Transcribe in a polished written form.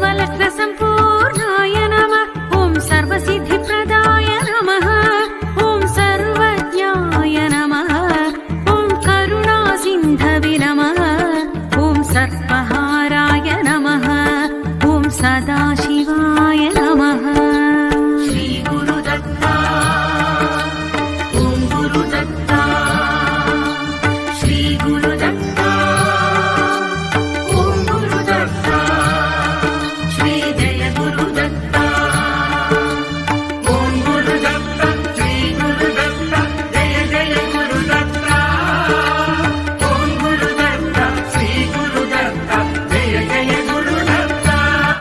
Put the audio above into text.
सर्वलग्नसम्पूर्णाय नमः। ॐ सर्वसिद्धिप्रदाय नमः। ॐ सर्वज्ञाय नमः। ॐ करुणासिन्धवे नमः। ॐ सर्पहाराय नमः। ॐ सदाशिव